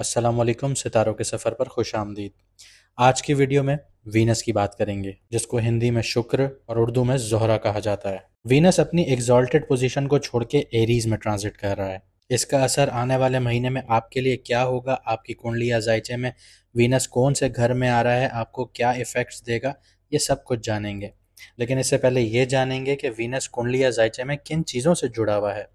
अस्सलामुअलैकुम सितारों के सफ़र पर खुश आमदीद। आज की वीडियो में वीनस की बात करेंगे, जिसको हिंदी में शुक्र और उर्दू में ज़ोहरा कहा जाता है। वीनस अपनी एग्जॉल्टेड पोजीशन को छोड़ के एरीज में ट्रांजिट कर रहा है। इसका असर आने वाले महीने में आपके लिए क्या होगा, आपकी कुंडली या जायचे में वीनस कौन से घर में आ रहा है, आपको क्या इफ़ेक्ट्स देगा, ये सब कुछ जानेंगे। लेकिन इससे पहले ये जानेंगे कि वीनस कुंडली या जायचे में किन चीज़ों से जुड़ा हुआ है,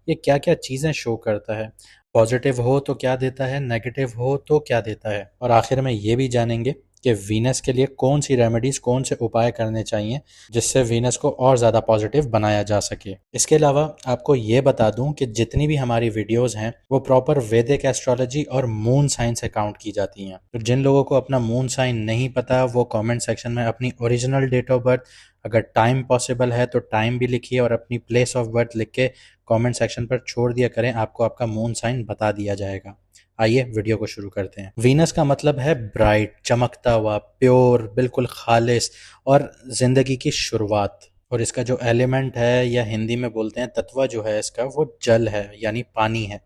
ये क्या क्या चीज़ें शो करता है, पॉजिटिव हो तो क्या देता है, नेगेटिव हो तो क्या देता है, और आखिर में ये भी जानेंगे कि वीनस के लिए कौन सी रेमेडीज, कौन से उपाय करने चाहिए जिससे वीनस को और ज़्यादा पॉजिटिव बनाया जा सके। इसके अलावा आपको ये बता दूं कि जितनी भी हमारी वीडियोस हैं वो प्रॉपर वैदिक एस्ट्रोलॉजी और मून साइन से काउंट की जाती हैं। तो जिन लोगों को अपना मून साइन नहीं पता वो कमेंट सेक्शन में अपनी ओरिजिनल डेट ऑफ बर्थ, अगर टाइम पॉसिबल है तो टाइम भी लिखिए, और अपनी प्लेस ऑफ बर्थ लिख के कमेंट सेक्शन पर छोड़ दिया करें, आपको आपका मून साइन बता दिया जाएगा। आइए वीडियो को शुरू करते हैं। वीनस का मतलब है ब्राइट, चमकता हुआ, प्योर, बिल्कुल खालिस और जिंदगी की शुरुआत। और इसका जो एलिमेंट है, या हिंदी में बोलते हैं तत्व जो है इसका, वो जल है, यानी पानी है।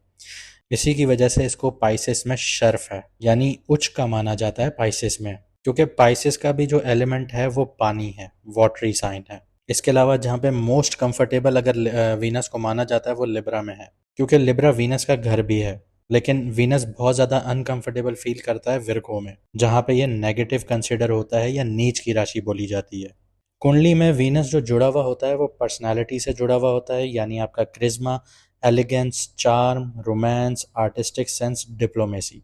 इसी की वजह से इसको पाइसेस में शर्फ है, यानी उच्च का माना जाता है पाइसेस में, क्योंकि पाइसेस का भी जो एलिमेंट है वो पानी है, वाटरी साइन है। इसके अलावा जहाँ पे मोस्ट कंफर्टेबल अगर वीनस को माना जाता है वो लिब्रा में है, क्योंकि लिब्रा वीनस का घर भी है। लेकिन वीनस बहुत ज़्यादा अनकंफर्टेबल फील करता है विर्गो में, जहाँ पे ये नेगेटिव कंसिडर होता है या नीच की राशि बोली जाती है। कुंडली में वीनस जो जुड़ा हुआ होता है वो पर्सनालिटी से जुड़ा हुआ होता है, यानी आपका charisma, elegance, charm, romance, artistic sense, diplomacy,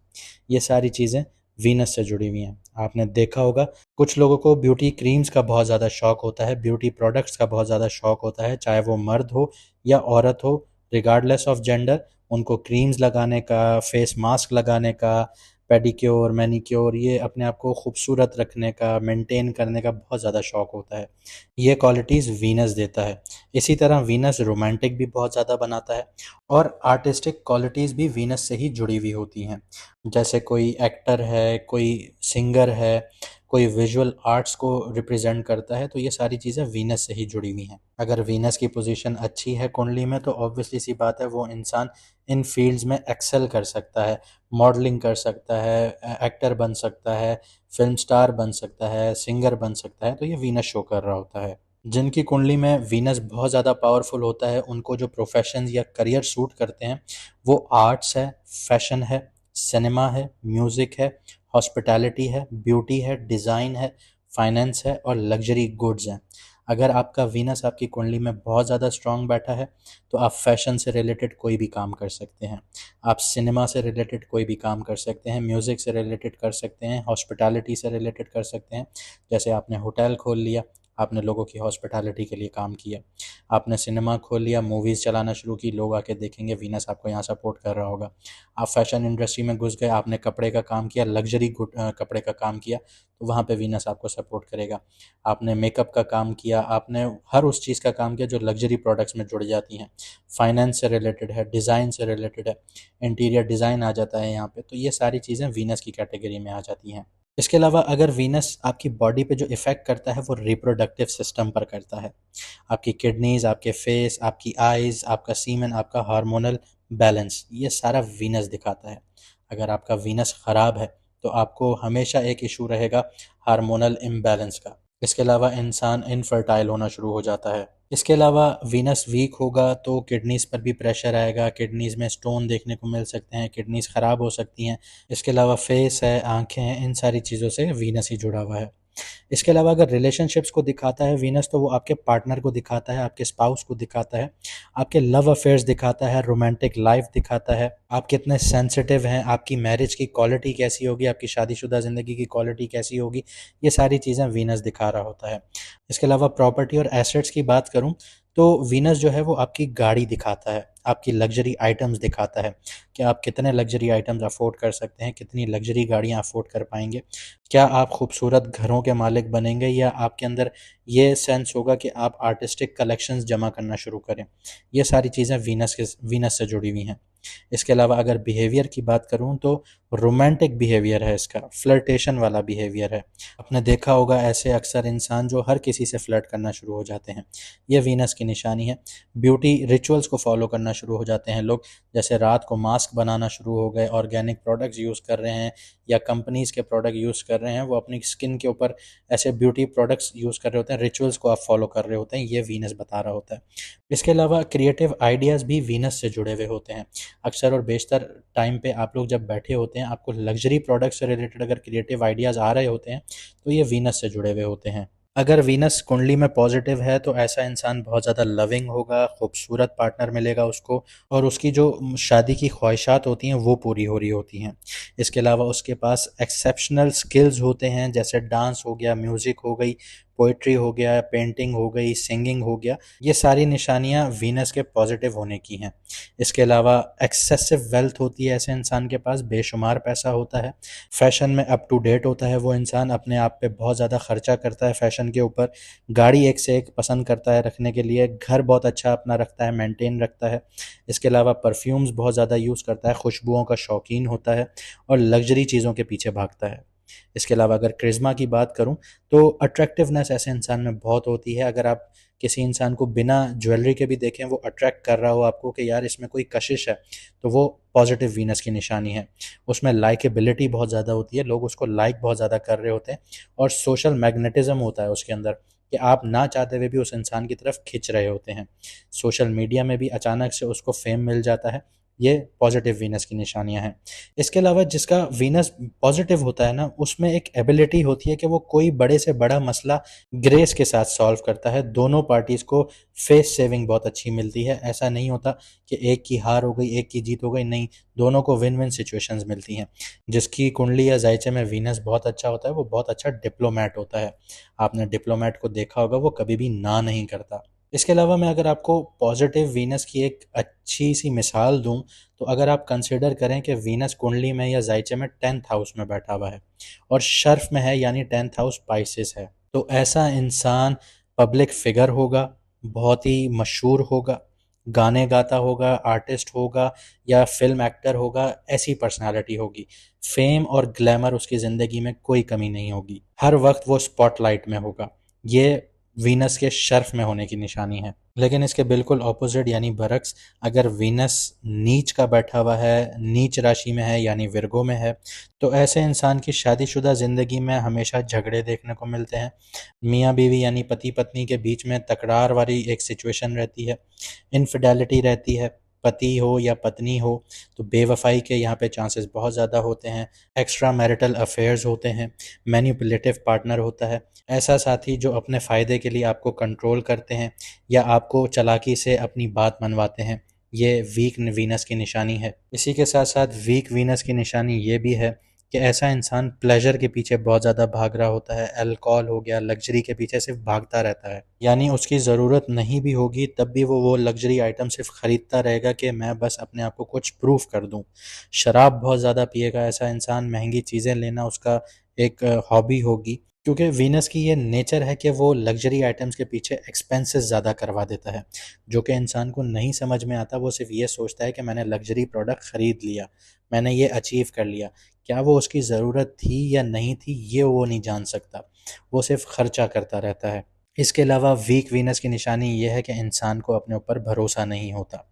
ये सारी चीज़ें वीनस से जुड़ी हुई हैं। आपने देखा होगा कुछ लोगों को ब्यूटी क्रीम्स का बहुत ज़्यादा शौक होता है, ब्यूटी प्रोडक्ट्स का बहुत ज़्यादा शौक होता है, चाहे वो मर्द हो या औरत हो, रिगार्डलेस ऑफ जेंडर। उनको क्रीम्स लगाने का, फेस मास्क लगाने का, पेडिक्योर, मैनिक्योर, ये अपने आप को खूबसूरत रखने का, मेंटेन करने का बहुत ज़्यादा शौक होता है। ये क्वालिटीज़ वीनस देता है। इसी तरह वीनस रोमांटिक भी बहुत ज़्यादा बनाता है, और आर्टिस्टिक क्वालिटीज़ भी वीनस से ही जुड़ी हुई होती हैं। जैसे कोई एक्टर है, कोई सिंगर है, कोई विजुअल आर्ट्स को रिप्रेजेंट करता है, तो ये सारी चीज़ें वीनस से ही जुड़ी हुई हैं। अगर वीनस की पोजीशन अच्छी है कुंडली में तो ऑब्वियसली सी बात है वो इंसान इन फील्ड्स में एक्सेल कर सकता है, मॉडलिंग कर सकता है, एक्टर बन सकता है, फिल्म स्टार बन सकता है, सिंगर बन सकता है, तो ये वीनस शो कर रहा होता है। जिनकी कुंडली में वीनस बहुत ज़्यादा पावरफुल होता है, उनको जो प्रोफेशंस या करियर सूट करते हैं वो आर्ट्स है, फैशन है, सिनेमा है, म्यूज़िक है, हॉस्पिटैलिटी है, ब्यूटी है, डिज़ाइन है, फाइनेंस है और लग्जरी गुड्स हैं। अगर आपका वीनस आपकी कुंडली में बहुत ज़्यादा स्ट्रांग बैठा है तो आप फैशन से रिलेटेड कोई भी काम कर सकते हैं, आप सिनेमा से रिलेटेड कोई भी काम कर सकते हैं, म्यूज़िक से रिलेटेड कर सकते हैं, हॉस्पिटैलिटी से रिलेटेड कर सकते हैं। जैसे आपने होटल खोल लिया, आपने लोगों की हॉस्पिटैलिटी के लिए काम किया। आपने सिनेमा खोल लिया, मूवीज़ चलाना शुरू की, लोग आके देखेंगे, वीनस आपको यहाँ सपोर्ट कर रहा होगा। आप फैशन इंडस्ट्री में घुस गए, आपने कपड़े का काम किया, लग्जरी कपड़े का काम किया, तो वहाँ पे वीनस आपको सपोर्ट करेगा। आपने मेकअप का काम किया, आपने हर उस चीज़ का काम किया जो लग्जरी प्रोडक्ट्स में जुड़ जाती हैं। फाइनेंस से रिलेटेड है, डिज़ाइन से रिलेटेड है, इंटीरियर डिज़ाइन आ जाता है यहाँ पे, तो ये सारी चीज़ें वीनस की कैटेगरी में आ जाती हैं। इसके अलावा अगर वीनस आपकी बॉडी पे जो इफ़ेक्ट करता है वो रिप्रोडक्टिव सिस्टम पर करता है। आपकी किडनीज़, आपके फेस, आपकी आइज़, आपका सीमेन, आपका हार्मोनल बैलेंस, ये सारा वीनस दिखाता है। अगर आपका वीनस ख़राब है तो आपको हमेशा एक इशू रहेगा हार्मोनल इम्बैलेंस का। इसके अलावा इंसान इनफर्टाइल होना शुरू हो जाता है। इसके अलावा वीनस वीक होगा तो किडनीज़ पर भी प्रेशर आएगा, किडनीज़ में स्टोन देखने को मिल सकते हैं, किडनीज़ ख़राब हो सकती हैं। इसके अलावा फेस है, आँखें हैं, इन सारी चीज़ों से वीनस ही जुड़ा हुआ है। इसके अलावा अगर रिलेशनशिप्स को दिखाता है वीनस, तो वो आपके पार्टनर को दिखाता है, आपके स्पाउस को दिखाता है, आपके लव अफेयर्स दिखाता है, रोमांटिक लाइफ दिखाता है, आप कितने सेंसिटिव हैं, आपकी मैरिज की क्वालिटी कैसी होगी, आपकी शादीशुदा ज़िंदगी की क्वालिटी कैसी होगी, ये सारी चीज़ें वीनस दिखा रहा होता है। इसके अलावा प्रॉपर्टी और एसेट्स की बात करूँ तो वीनस जो है वो आपकी गाड़ी दिखाता है, आपकी लग्जरी आइटम्स दिखाता है कि आप कितने लग्जरी आइटम्स अफोर्ड कर सकते हैं, कितनी लग्जरी गाड़ियाँ अफोर्ड कर पाएंगे, क्या आप खूबसूरत घरों के मालिक बनेंगे, या आपके अंदर ये सेंस होगा कि आप आर्टिस्टिक कलेक्शंस जमा करना शुरू करें। ये सारी चीज़ें वीनस से जुड़ी हुई हैं। इसके अलावा अगर बिहेवियर की बात करूँ तो रोमांटिक बिहेवियर है इसका, फ्लर्टेशन वाला बिहेवियर है। आपने देखा होगा ऐसे अक्सर इंसान जो हर किसी से फ्लर्ट करना शुरू हो जाते हैं, ये वीनस की निशानी है। ब्यूटी रिचुअल्स को फॉलो करना शुरू हो जाते हैं लोग, जैसे रात को मास्क बनाना शुरू हो गए, ऑर्गेनिक प्रोडक्ट्स यूज़ कर रहे हैं या कंपनीज़ के प्रोडक्ट यूज़ कर रहे हैं, वो अपनी स्किन के ऊपर ऐसे ब्यूटी प्रोडक्ट्स यूज़ कर रहे होते हैं, रिचुअल्स को आप फॉलो कर रहे होते हैं, ये वीनस बता रहा होता है। इसके अलावा क्रिएटिव आइडियाज़ भी वीनस से जुड़े हुए होते हैं। अक्सर और बेशतर टाइम पे आप लोग जब बैठे होते हैं, आपको लग्जरी प्रोडक्ट्स से रिलेटेड अगर क्रिएटिव आइडियाज़ आ रहे होते हैं, तो ये वीनस से जुड़े हुए होते हैं। अगर वीनस कुंडली में पॉजिटिव है तो ऐसा इंसान बहुत ज़्यादा लविंग होगा, खूबसूरत पार्टनर मिलेगा उसको, और उसकी जो शादी की ख्वाहिशात होती हैं वो पूरी हो रही होती हैं। इसके अलावा उसके पास एक्सेप्शनल स्किल्स होते हैं, जैसे डांस हो गया, म्यूज़िक हो गई, पोइट्री हो गया, पेंटिंग हो गई, सिंगिंग हो गया। ये सारी निशानियाँ वीनस के पॉजिटिव होने की हैं। इसके अलावा एक्सेसिव वेल्थ होती है ऐसे इंसान के पास, बेशुमार पैसा होता है, फैशन में अप टू डेट होता है वो इंसान, अपने आप पे बहुत ज़्यादा खर्चा करता है फैशन के ऊपर, गाड़ी एक से एक पसंद करता है रखने के लिए, घर बहुत अच्छा अपना रखता है, मेंटेन रखता है। इसके अलावा परफ्यूम्स बहुत ज़्यादा यूज़ करता है, खुशबुओं का शौकीन होता है और लग्जरी चीज़ों के पीछे भागता है। इसके अलावा अगर क्रिज्मा की बात करूं तो अट्रैक्टिवनेस ऐसे इंसान में बहुत होती है। अगर आप किसी इंसान को बिना ज्वेलरी के भी देखें, वो अट्रैक्ट कर रहा हो आपको कि यार इसमें कोई कशिश है, तो वो पॉजिटिव वीनस की निशानी है। उसमें लाइकेबिलिटी बहुत ज़्यादा होती है, लोग उसको लाइक बहुत ज़्यादा कर रहे होते हैं, और सोशल मैग्नेटिज्म होता है उसके अंदर कि आप ना चाहते हुए भी उस इंसान की तरफ खिंच रहे होते हैं। सोशल मीडिया में भी अचानक से उसको फेम मिल जाता है। ये पॉजिटिव वीनस की निशानियां हैं। इसके अलावा जिसका वीनस पॉजिटिव होता है ना, उसमें एक एबिलिटी होती है कि वो कोई बड़े से बड़ा मसला ग्रेस के साथ सॉल्व करता है। दोनों पार्टीज को फेस सेविंग बहुत अच्छी मिलती है। ऐसा नहीं होता कि एक की हार हो गई एक की जीत हो गई, नहीं, दोनों को विन विन सिचुएशंस मिलती हैं। जिसकी कुंडली या जायचे में वीनस बहुत अच्छा होता है, वो बहुत अच्छा डिप्लोमैट होता है। आपने डिप्लोमैट को देखा होगा, वो कभी भी ना नहीं करता। इसके अलावा मैं अगर आपको पॉजिटिव वीनस की एक अच्छी सी मिसाल दूं, तो अगर आप कंसिडर करें कि वीनस कुंडली में या जायचे में 10th हाउस में बैठा हुआ है और शर्फ में है, यानी 10th हाउस पाइसेस है, तो ऐसा इंसान पब्लिक फिगर होगा, बहुत ही मशहूर होगा, गाने गाता होगा, आर्टिस्ट होगा या फिल्म एक्टर होगा, ऐसी पर्सनालिटी होगी। फेम और ग्लैमर उसकी ज़िंदगी में कोई कमी नहीं होगी, हर वक्त वो स्पॉटलाइट में होगा। ये वीनस के शर्फ में होने की निशानी है। लेकिन इसके बिल्कुल ऑपोजिट यानी बरक्स, अगर वीनस नीच का बैठा हुआ है, नीच राशि में है यानी विर्गो में है, तो ऐसे इंसान की शादीशुदा ज़िंदगी में हमेशा झगड़े देखने को मिलते हैं। मियाँ बीवी यानी पति पत्नी के बीच में तकरार वाली एक सिचुएशन रहती है, इनफिडेलिटी रहती है, पति हो या पत्नी हो तो बेवफाई के यहाँ पे चांसेस बहुत ज़्यादा होते हैं, एक्स्ट्रा मैरिटल अफेयर्स होते हैं, मैनिपुलेटिव पार्टनर होता है, ऐसा साथी जो अपने फ़ायदे के लिए आपको कंट्रोल करते हैं या आपको चालाकी से अपनी बात मनवाते हैं। ये वीक वीनस की निशानी है। इसी के साथ साथ वीक वीनस की निशानी ये भी है कि ऐसा इंसान प्लेजर के पीछे बहुत ज़्यादा भाग रहा होता है, अल्कोहल हो गया, लग्जरी के पीछे सिर्फ भागता रहता है। यानी उसकी ज़रूरत नहीं भी होगी तब भी वो लग्जरी आइटम सिर्फ ख़रीदता रहेगा कि मैं बस अपने आप को कुछ प्रूफ कर दूं। शराब बहुत ज़्यादा पिएगा ऐसा इंसान, महंगी चीज़ें लेना उसका एक हॉबी होगी, क्योंकि वीनस की ये नेचर है कि वो लग्जरी आइटम्स के पीछे एक्सपेंसेस ज़्यादा करवा देता है, जो कि इंसान को नहीं समझ में आता। वो सिर्फ ये सोचता है कि मैंने लग्जरी प्रोडक्ट ख़रीद लिया, मैंने ये अचीव कर लिया। क्या वो उसकी ज़रूरत थी या नहीं थी, ये वो नहीं जान सकता, वो सिर्फ खर्चा करता रहता है। इसके अलावा वीक वीनस की निशानी ये है कि इंसान को अपने ऊपर भरोसा नहीं होता।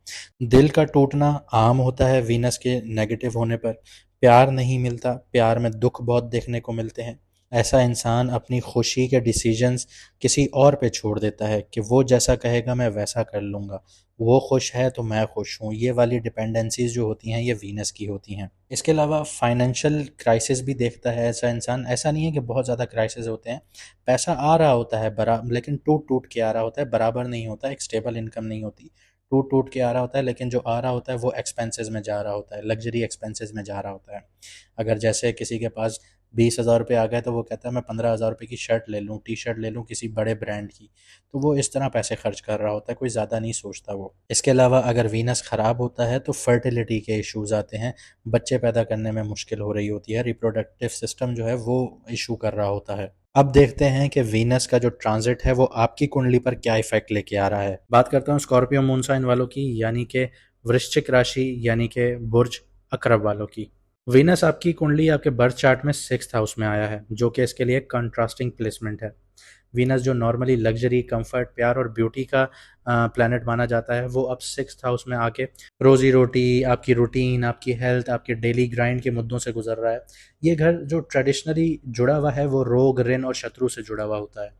दिल का टूटना आम होता है वीनस के नेगेटिव होने पर। प्यार नहीं मिलता, प्यार में दुख बहुत देखने को मिलते हैं। ऐसा इंसान अपनी खुशी के डिसीजंस किसी और पे छोड़ देता है कि वो जैसा कहेगा मैं वैसा कर लूँगा, वो खुश है तो मैं खुश हूँ। ये वाली डिपेंडेंसीज जो होती हैं ये वीनस की होती हैं। इसके अलावा फाइनेंशियल क्राइसिस भी देखता है ऐसा इंसान। ऐसा नहीं है कि बहुत ज़्यादा क्राइसिस होते हैं, पैसा आ रहा होता है लेकिन टूट टूट के आ रहा होता है, बराबर नहीं होता, एक स्टेबल इनकम नहीं होती। टूट टूट के आ रहा होता है, लेकिन जो आ रहा होता है वो एक्सपेंसेस में जा रहा होता है, लग्जरी एक्सपेंसेस में जा रहा होता है। अगर जैसे किसी के पास 20,000 रुपये आ गए तो वो कहता है मैं 15,000 रुपये की शर्ट ले लूँ, टी शर्ट ले लूँ किसी बड़े ब्रांड की, तो वो इस तरह पैसे खर्च कर रहा होता है, कोई ज़्यादा नहीं सोचता वो। इसके अलावा अगर वीनस ख़राब होता है तो फर्टिलिटी के इश्यूज़ आते हैं, बच्चे पैदा करने में मुश्किल हो रही होती है, रिप्रोडक्टिव सिस्टम जो है वो इशू कर रहा होता है। अब देखते हैं कि वीनस का जो ट्रांजिट है वो आपकी कुंडली पर क्या इफेक्ट लेके आ रहा है। बात करता हूँ स्कॉर्पियो मून साइन वालों की, यानी कि वृश्चिक राशि यानी कि बुर्ज अकरब वालों की। वीनस आपकी कुंडली आपके बर्थ चार्ट में 6th हाउस में आया है, जो कि इसके लिए कंट्रास्टिंग प्लेसमेंट है। वीनस जो नॉर्मली लग्जरी, कंफर्ट, प्यार और ब्यूटी का प्लैनेट माना जाता है, वो अब 6th हाउस में आके रोजी रोटी, आपकी रूटीन, आपकी हेल्थ, आपके डेली ग्राइंड के मुद्दों से गुजर रहा है। ये घर जो ट्रेडिशनली जुड़ा हुआ है वो रोग, ऋण और शत्रु से जुड़ा हुआ होता है,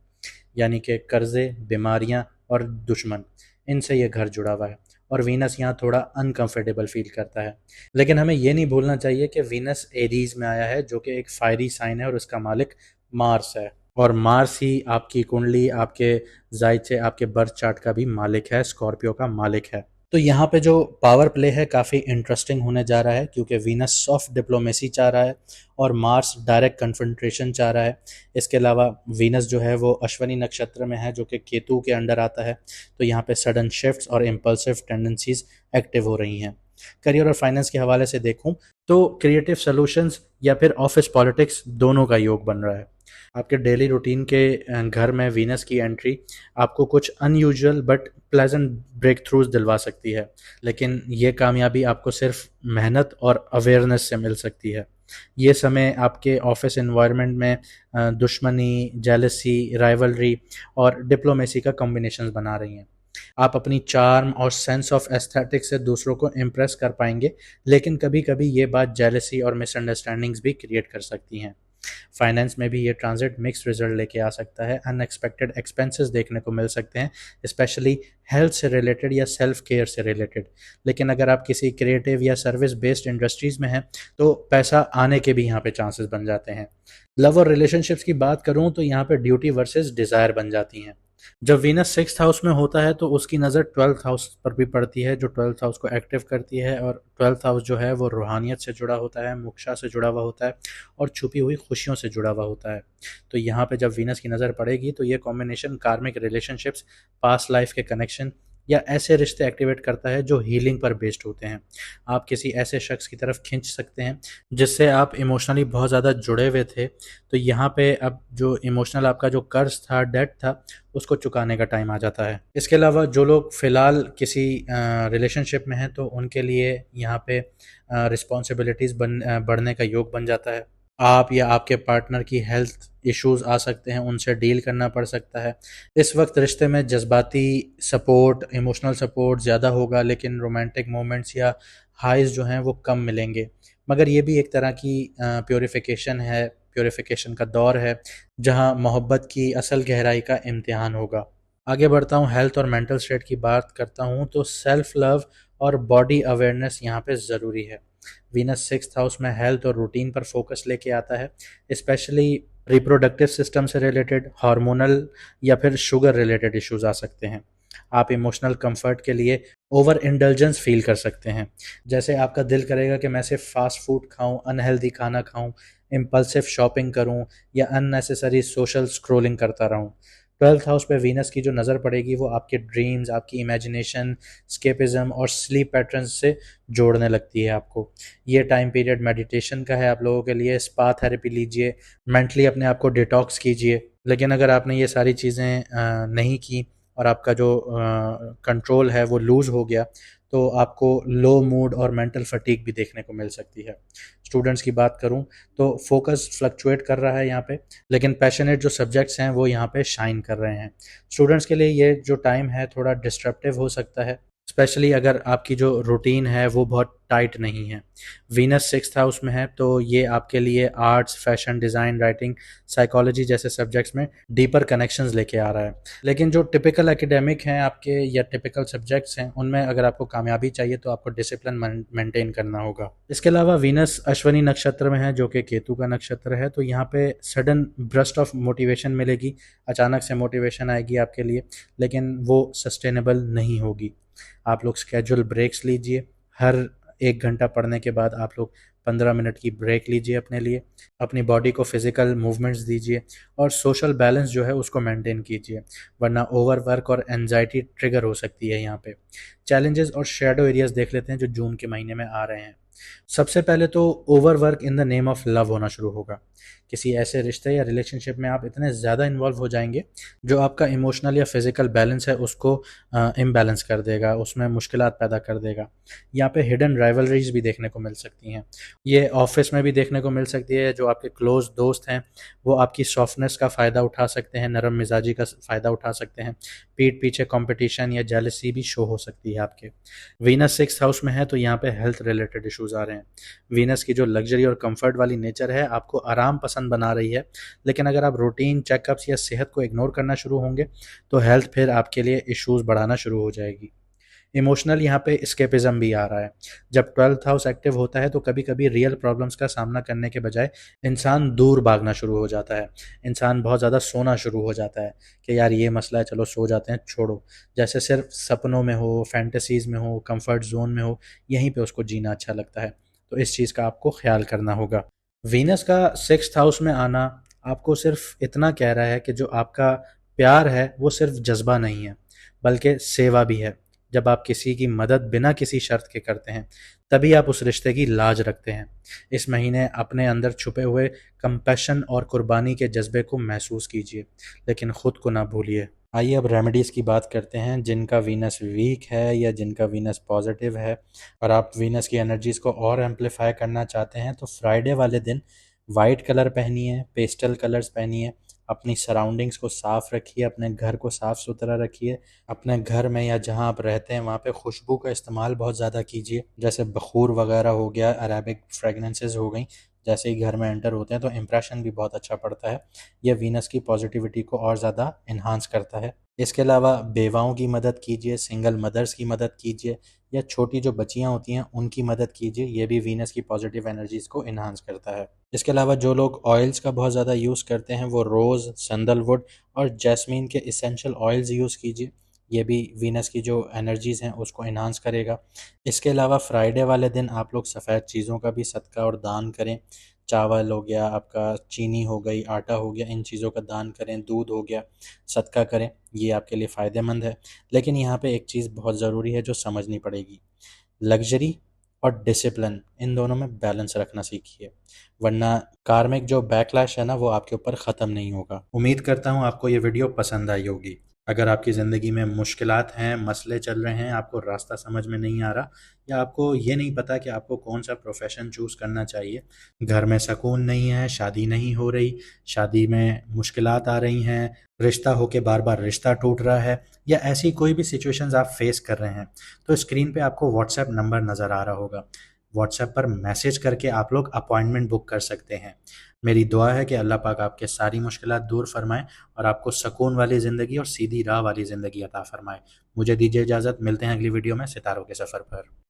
यानी कि कर्जे, बीमारियां और दुश्मन, इनसे ये घर जुड़ा हुआ है। और वीनस यहाँ थोड़ा अनकंफर्टेबल फील करता है। लेकिन हमें ये नहीं भूलना चाहिए कि वीनस एरीज में आया है, जो कि एक फायरी साइन है और उसका मालिक मार्स है। और मार्स ही आपकी कुंडली, आपके जायचे, आपके बर्थ चार्ट का भी मालिक है, स्कॉर्पियो का मालिक है। तो यहाँ पे जो पावर प्ले है काफ़ी इंटरेस्टिंग होने जा रहा है, क्योंकि वीनस सॉफ्ट डिप्लोमेसी चाह रहा है और मार्स डायरेक्ट कन्फ्रंटेशन चाह रहा है। इसके अलावा वीनस जो है वो अश्वनी नक्षत्र में है, जो कि केतु के अंडर आता है। तो यहाँ पे सडन शिफ्ट्स और इम्पल्सिव टेंडेंसीज एक्टिव हो रही हैं। करियर और फाइनेंस के हवाले से देखूं तो क्रिएटिव सॉल्यूशंस या फिर ऑफिस पॉलिटिक्स, दोनों का योग बन रहा है। आपके डेली रूटीन के घर में वीनस की एंट्री आपको कुछ unusual but pleasant breakthroughs दिलवा सकती है, लेकिन ये कामयाबी आपको सिर्फ मेहनत और अवेयरनेस से मिल सकती है। ये समय आपके ऑफिस एनवायरनमेंट में दुश्मनी, जेलसी, राइवलरी और डिप्लोमेसी का कॉम्बिनेशंस बना रही हैं। आप अपनी चार्म और सेंस ऑफ एस्थेटिक्स से दूसरों को इम्प्रेस कर पाएंगे, लेकिन कभी कभी ये बात जेलसी और मिसअंडरस्टैंडिंग्स भी क्रिएट कर सकती हैं। फाइनेंस में भी ये ट्रांजिट मिक्स रिजल्ट लेके आ सकता है। अनएक्सपेक्टेड एक्सपेंसेस देखने को मिल सकते हैं, स्पेशली हेल्थ से रिलेटेड या सेल्फ केयर से रिलेटेड। लेकिन अगर आप किसी क्रिएटिव या सर्विस बेस्ड इंडस्ट्रीज में हैं तो पैसा आने के भी यहाँ पे चांसेस बन जाते हैं। लव और रिलेशनशिप्स की बात करूँ तो यहाँ पे ड्यूटी वर्सेस डिज़ायर बन जाती हैं। जब वीनस 6th हाउस में होता है तो उसकी नज़र 12th हाउस पर भी पड़ती है, जो 12th हाउस को एक्टिव करती है। और 12th हाउस जो है वो रूहानियत से जुड़ा होता है, मोक्षा से जुड़ा हुआ होता है और छुपी हुई खुशियों से जुड़ा हुआ होता है। तो यहाँ पे जब वीनस की नज़र पड़ेगी तो ये कॉम्बिनेशन कार्मिक रिलेशनशिप्स, पास्ट लाइफ के कनेक्शन या ऐसे रिश्ते एक्टिवेट करता है जो हीलिंग पर बेस्ड होते हैं। आप किसी ऐसे शख्स की तरफ खींच सकते हैं जिससे आप इमोशनली बहुत ज़्यादा जुड़े हुए थे। तो यहाँ पे अब जो इमोशनल आपका जो कर्ज था, डेट था, उसको चुकाने का टाइम आ जाता है। इसके अलावा जो लोग फ़िलहाल किसी रिलेशनशिप में हैं तो उनके लिए यहाँ पे रिस्पॉन्सिबिलिटीज़ बढ़ने का योग बन जाता है। आप या आपके पार्टनर की हेल्थ इश्यूज आ सकते हैं, उनसे डील करना पड़ सकता है। इस वक्त रिश्ते में जज्बाती सपोर्ट, इमोशनल सपोर्ट ज़्यादा होगा, लेकिन रोमांटिक मोमेंट्स या हाइज जो हैं वो कम मिलेंगे। मगर ये भी एक तरह की प्योरिफिकेशन है, प्योरिफिकेशन का दौर है, जहाँ मोहब्बत की असल गहराई का इम्तिहान होगा। आगे बढ़ता हूँ, हेल्थ और मेंटल स्टेट की बात करता हूँ तो सेल्फ लव और बॉडी अवेयरनेस यहाँ पे ज़रूरी है। वीनस 6th हाउस में हेल्थ और रूटीन पर फोकस लेके आता है, स्पेशली रिप्रोडक्टिव सिस्टम से रिलेटेड, हार्मोनल या फिर शुगर रिलेटेड इश्यूज आ सकते हैं। आप इमोशनल कंफर्ट के लिए ओवर इंडल्जेंस फील कर सकते हैं, जैसे आपका दिल करेगा कि मैं सिर्फ फास्ट फूड खाऊं, अनहेल्दी खाना खाऊं, इम्पल्सिव शॉपिंग करूं या अननेसेसरी सोशल स्क्रोलिंग करता रहूं। 12th हाउस पे वीनस की जो नज़र पड़ेगी वो आपके ड्रीम्स, आपकी इमेजिनेशन, स्केपिज्म और स्लीप पैटर्न्स से जोड़ने लगती है आपको। ये टाइम पीरियड मेडिटेशन का है आप लोगों के लिए। स्पा थेरेपी लीजिए, मेंटली अपने आप को डिटॉक्स कीजिए। लेकिन अगर आपने ये सारी चीज़ें नहीं की और आपका जो कंट्रोल है वो लूज़ हो गया, तो आपको लो मूड और मेंटल फटीग भी देखने को मिल सकती है। स्टूडेंट्स की बात करूं तो फोकस फ्लक्चुएट कर रहा है यहाँ पे, लेकिन पैशनेट जो सब्जेक्ट्स हैं वो यहाँ पे शाइन कर रहे हैं। स्टूडेंट्स के लिए ये जो टाइम है थोड़ा डिस्ट्रप्टिव हो सकता है, स्पेशली अगर आपकी जो रूटीन है वो बहुत टाइट नहीं है। वीनस 6th हाउस में है तो ये आपके लिए arts, fashion, design, writing, psychology जैसे सब्जेक्ट्स में डीपर कनेक्शंस लेके आ रहा है। लेकिन जो टिपिकल एकेडमिक हैं आपके या टिपिकल सब्जेक्ट्स हैं, उनमें अगर आपको कामयाबी चाहिए तो आपको डिसिप्लिन मेंटेन करना होगा। इसके अलावा वीनस अश्वनी नक्षत्र में है, जो कि केतु का नक्षत्र है। तो यहाँ पे सडन ब्रस्ट ऑफ मोटिवेशन मिलेगी, अचानक से मोटिवेशन आएगी आपके लिए, लेकिन वो सस्टेनेबल नहीं होगी। आप लोग स्केजुअल ब्रेक्स लीजिए। हर 1 घंटा पढ़ने के बाद आप लोग 15 मिनट की ब्रेक लीजिए अपने लिए। अपनी बॉडी को फिजिकल मूवमेंट्स दीजिए और सोशल बैलेंस जो है उसको मेंटेन कीजिए, वरना ओवरवर्क और एंजाइटी ट्रिगर हो सकती है। यहाँ पे चैलेंजेस और शेडो एरियाज देख लेते हैं जो जून के महीने में आ रहे हैं। सबसे पहले तो overwork in the name of love होना शुरू होगा। किसी ऐसे रिश्ते या रिलेशनशिप में आप इतने ज़्यादा इन्वॉल्व हो जाएंगे जो आपका इमोशनल या फिजिकल बैलेंस है उसको इम्बैलेंस कर देगा, उसमें मुश्किलात पैदा कर देगा। यहाँ पे हिडन राइवलरीज भी देखने को मिल सकती हैं। ये ऑफिस में भी देखने को मिल सकती है। जो आपके क्लोज दोस्त हैं वो आपकी सॉफ्टनेस का फ़ायदा उठा सकते हैं, नरम मिजाजी का फ़ायदा उठा सकते हैं। पीठ पीछे कंपटीशन या जेलसी भी शो हो सकती है आपके। वीनस सिक्स्थ हाउस में है तो यहाँ पे हेल्थ रिलेटेड इश्यूज आ रहे हैं। वीनस की जो लग्जरी और कंफर्ट वाली नेचर है आपको आराम पसंद बना रही है, लेकिन अगर आप रूटीन चेकअप्स या सेहत को इग्नोर करना शुरू होंगे तो हेल्थ फिर आपके लिए इश्यूज बढ़ाना शुरू हो जाएगी। इमोशनल यहाँ पे स्केपिज्म भी आ रहा है। जब 12th हाउस एक्टिव होता है तो कभी कभी रियल प्रॉब्लम्स का सामना करने के बजाय इंसान दूर भागना शुरू हो जाता है। इंसान बहुत ज़्यादा सोना शुरू हो जाता है कि यार ये मसला है, चलो सो जाते हैं, छोड़ो। जैसे सिर्फ सपनों में हो, फैंटेसीज में हो, कंफर्ट जोन में हो, यहीं पे उसको जीना अच्छा लगता है। तो इस चीज़ का आपको ख्याल करना होगा। वीनस का 6th हाउस में आना आपको सिर्फ इतना कह रहा है कि जो आपका प्यार है वो सिर्फ जज्बा नहीं है बल्कि सेवा भी है। जब आप किसी की मदद बिना किसी शर्त के करते हैं तभी आप उस रिश्ते की लाज रखते हैं। इस महीने अपने अंदर छुपे हुए कंपैशन और कुर्बानी के जज्बे को महसूस कीजिए, लेकिन खुद को ना भूलिए। आइए अब रेमेडीज़ की बात करते हैं। जिनका वीनस वीक है या जिनका वीनस पॉजिटिव है और आप वीनस की एनर्जीज़ को और एम्पलीफाई करना चाहते हैं तो फ्राइडे वाले दिन वाइट कलर पहनिए, पेस्टल कलर्स पहनिए, अपनी सराउंडिंग्स को साफ़ रखिए, अपने घर को साफ़ सुथरा रखिए। अपने घर में या जहाँ आप रहते हैं वहाँ पे खुशबू का इस्तेमाल बहुत ज़्यादा कीजिए, जैसे बखूर वगैरह हो गया, अरेबिक फ्रेगनेंसेस हो गई। जैसे ही घर में एंटर होते हैं तो इम्प्रेशन भी बहुत अच्छा पड़ता है। यह वीनस की पॉजिटिविटी को और ज़्यादा इन्हांस करता है। इसके अलावा बेवाओं की मदद कीजिए, सिंगल मदर्स की मदद कीजिए या छोटी जो बच्चियाँ होती हैं उनकी मदद कीजिए। ये भी वीनस की पॉजिटिव एनर्जीज़ को इन्हांस करता है। इसके अलावा जो लोग ऑयल्स का बहुत ज़्यादा यूज़ करते हैं वो रोज़, सैंडलवुड और जैस्मीन के इसेंशियल ऑयल्स यूज़ कीजिए। ये भी वीनस की जो एनर्जीज़ हैं उसको इन्हांस करेगा। इसके अलावा फ्राइडे वाले दिन आप लोग सफ़ेद चीज़ों का भी सदका और दान करें। चावल हो गया आपका, चीनी हो गई, आटा हो गया, इन चीज़ों का दान करें, दूध हो गया, सदका करें। ये आपके लिए फ़ायदेमंद है। लेकिन यहाँ पे एक चीज़ बहुत ज़रूरी है जो समझनी पड़ेगी। लग्जरी और डिसिप्लिन इन दोनों में बैलेंस रखना सीखिए, वरना कार्मिक जो बैकलैश है ना वो आपके ऊपर ख़त्म नहीं होगा। उम्मीद करता हूँ आपको ये वीडियो पसंद आई होगी। अगर आपकी ज़िंदगी में मुश्किलात हैं, मसले चल रहे हैं, आपको रास्ता समझ में नहीं आ रहा या आपको ये नहीं पता कि आपको कौन सा प्रोफेशन चूज़ करना चाहिए, घर में सुकून नहीं है, शादी नहीं हो रही, शादी में मुश्किलात आ रही हैं, रिश्ता होके बार बार रिश्ता टूट रहा है या ऐसी कोई भी सिचुएशंस आप फेस कर रहे हैं, तो स्क्रीन पे आपको व्हाट्सएप नंबर नज़र आ रहा होगा। व्हाट्सएप पर मैसेज करके आप लोग अपॉइंटमेंट बुक कर सकते हैं। मेरी दुआ है कि अल्लाह पाक आपके सारी मुश्किलात दूर फरमाए और आपको सुकून वाली ज़िंदगी और सीधी राह वाली ज़िंदगी अता फरमाए। मुझे दीजिए इजाज़त, मिलते हैं अगली वीडियो में सितारों के सफ़र पर।